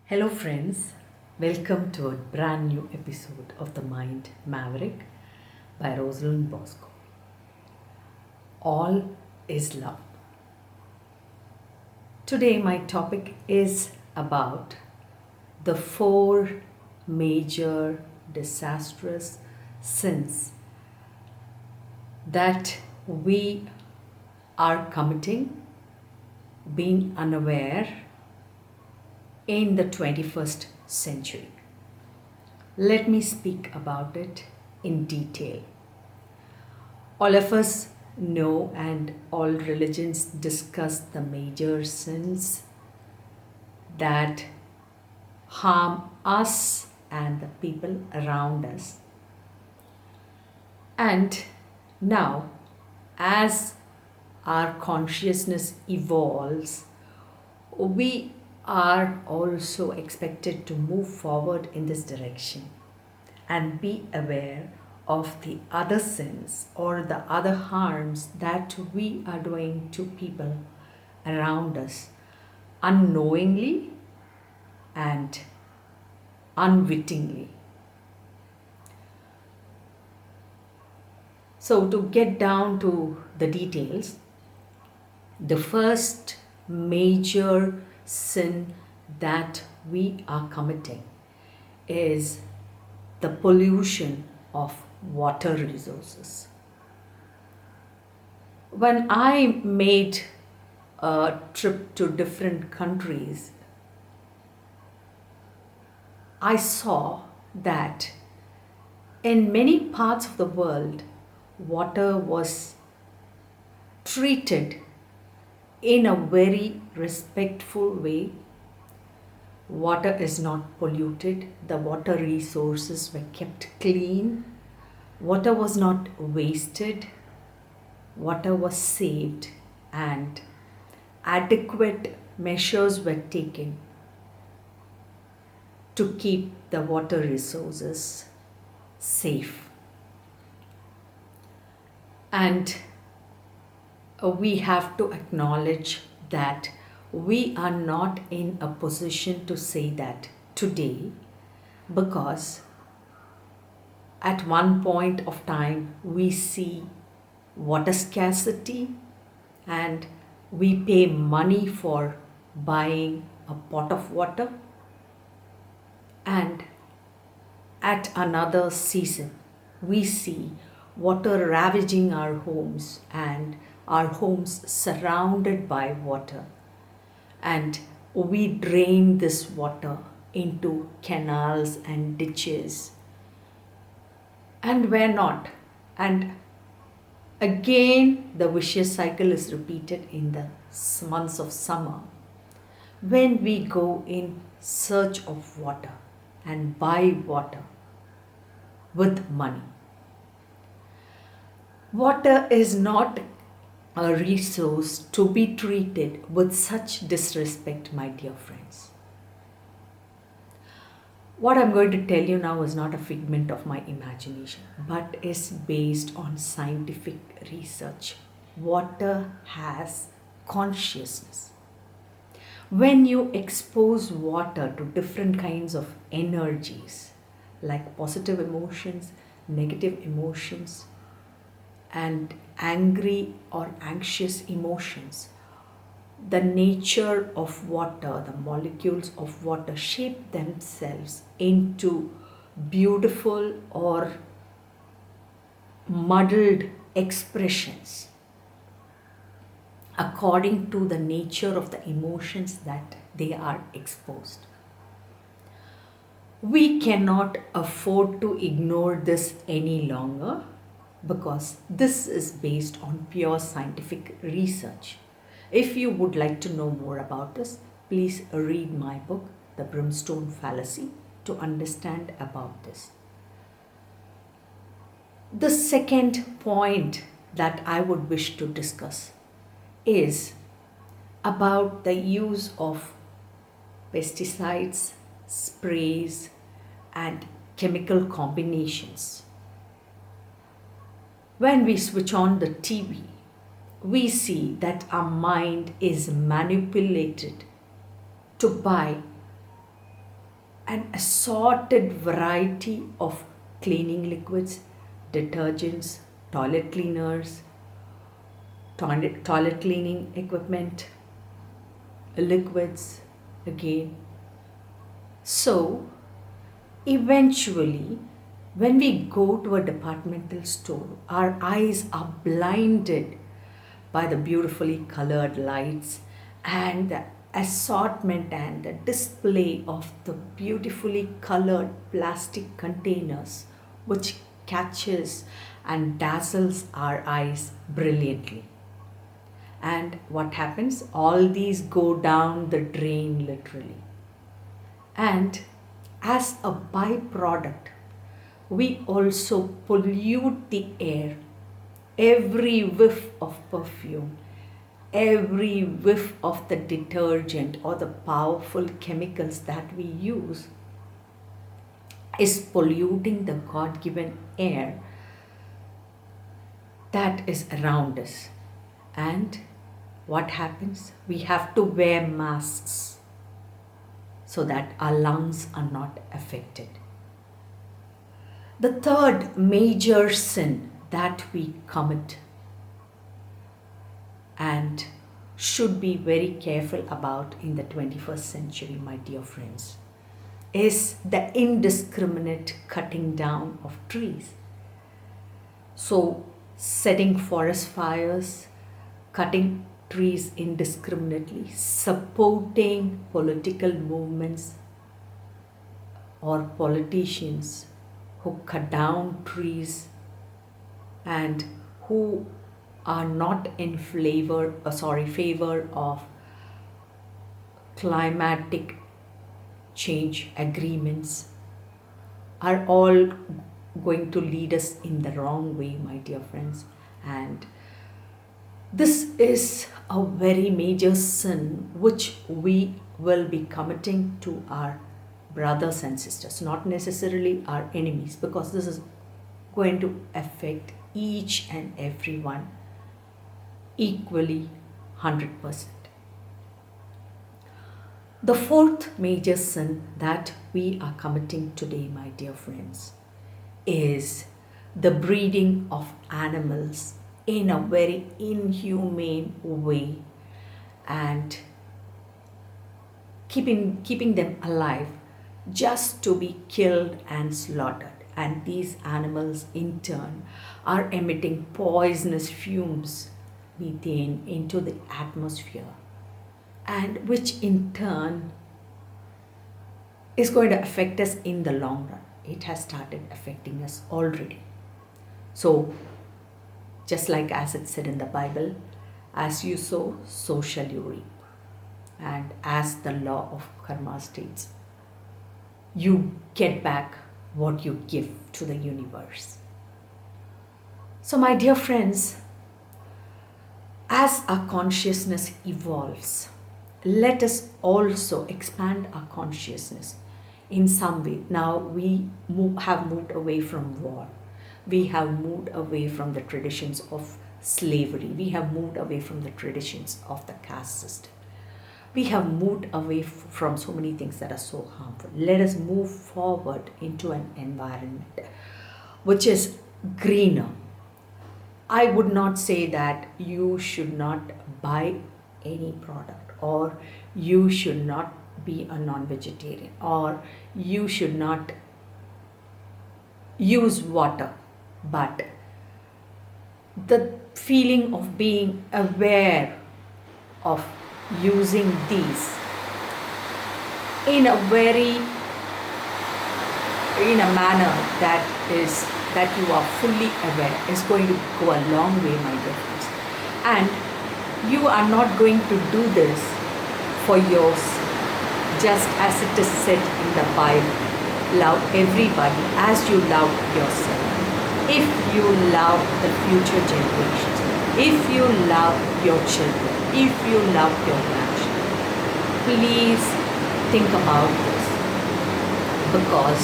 Hello, friends. Welcome to a brand new episode of The Mind Maverick by Rosalind Bosco. All is love. Today, my topic is about the four major disastrous sins that we are committing, being unaware in the 21st century. Let me speak about it in detail. All of us know, and all religions discuss the major sins that harm us and the people around us. And now, as our consciousness evolves, we are also expected to move forward in this direction and be aware of the other sins or the other harms that we are doing to people around us unknowingly and unwittingly. So, to get down to the details, the first major sin that we are committing is the pollution of water resources. When I made a trip to different countries, I saw that in many parts of the world, water was treated in a very respectful way. Water is not polluted, the water resources were kept clean, water was not wasted, water was saved, and adequate measures were taken to keep the water resources safe. And we have to acknowledge that we are not in a position to say that today, because at one point of time we see water scarcity and we pay money for buying a pot of water, and at another season we see water ravaging our homes and our homes surrounded by water, and we drain this water into canals and ditches, and we're not. And again, the vicious cycle is repeated in the months of summer when we go in search of water and buy water with money. Water is not a resource to be treated with such disrespect, my dear friends. What I'm going to tell you now is not a figment of my imagination, but is based on scientific research. Water has consciousness. When you expose water to different kinds of energies, like positive emotions, negative emotions, and angry or anxious emotions, the nature of water, the molecules of water shape themselves into beautiful or muddled expressions according to the nature of the emotions that they are exposed. We cannot afford to ignore this any longer, because this is based on pure scientific research. If you would like to know more about this, please read my book, The Brimstone Fallacy, to understand about this. The second point that I would wish to discuss is about the use of pesticides, sprays, and chemical combinations. When we switch on the TV, we see that our mind is manipulated to buy an assorted variety of cleaning liquids, detergents, toilet cleaners, toilet cleaning equipment, liquids again. So eventually, when we go to a departmental store, our eyes are blinded by the beautifully colored lights and the assortment and the display of the beautifully colored plastic containers, which catches and dazzles our eyes brilliantly. And what happens? All these go down the drain literally. And as a byproduct, we also pollute the air. Every whiff of perfume, every whiff of the detergent or the powerful chemicals that we use is polluting the God-given air that is around us. And what happens? We have to wear masks so that our lungs are not affected. The third major sin that we commit and should be very careful about in the 21st century, my dear friends, is the indiscriminate cutting down of trees. So, setting forest fires, cutting trees indiscriminately, supporting political movements or politicians who cut down trees and who are not in favor of climatic change agreements are all going to lead us in the wrong way, my dear friends. And this is a very major sin which we will be committing to our brothers and sisters, not necessarily our enemies, because this is going to affect each and every one equally 100%. The fourth major sin that we are committing today, my dear friends, is the breeding of animals in a very inhumane way and keeping them alive just to be killed and slaughtered. And these animals in turn are emitting poisonous fumes, methane, into the atmosphere, and which in turn is going to affect us in the long run. It has started affecting us already. So, just like as it said in the Bible, as you sow, so shall you reap. And as the law of karma states, you get back what you give to the universe. So, my dear friends, as our consciousness evolves, let us also expand our consciousness in some way. Now we have moved away from war. We have moved away from the traditions of slavery. We have moved away from the traditions of the caste system. We have moved away from so many things that are so harmful. Let us move forward into an environment which is greener. I would not say that you should not buy any product, or you should not be a non-vegetarian, or you should not use water, but the feeling of being aware of using these in a manner that you are fully aware is going to go a long way, my dear friends. And you are not going to do this for yours, just as it is said in the Bible. Love everybody as you love yourself. If you love the future generations, if you love your children, if you love your grandchildren, please think about this, because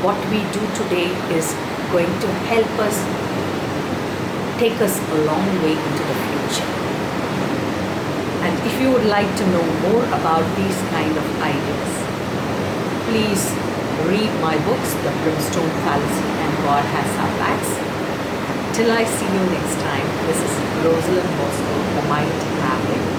what we do today is going to help us take us a long way into the future. And if you would like to know more about these kind of ideas, please Read my books, The Brimstone Fallacy and God Has Our Backs. Till I see you next time, this is Rosalind Bosco, the Mind Habit.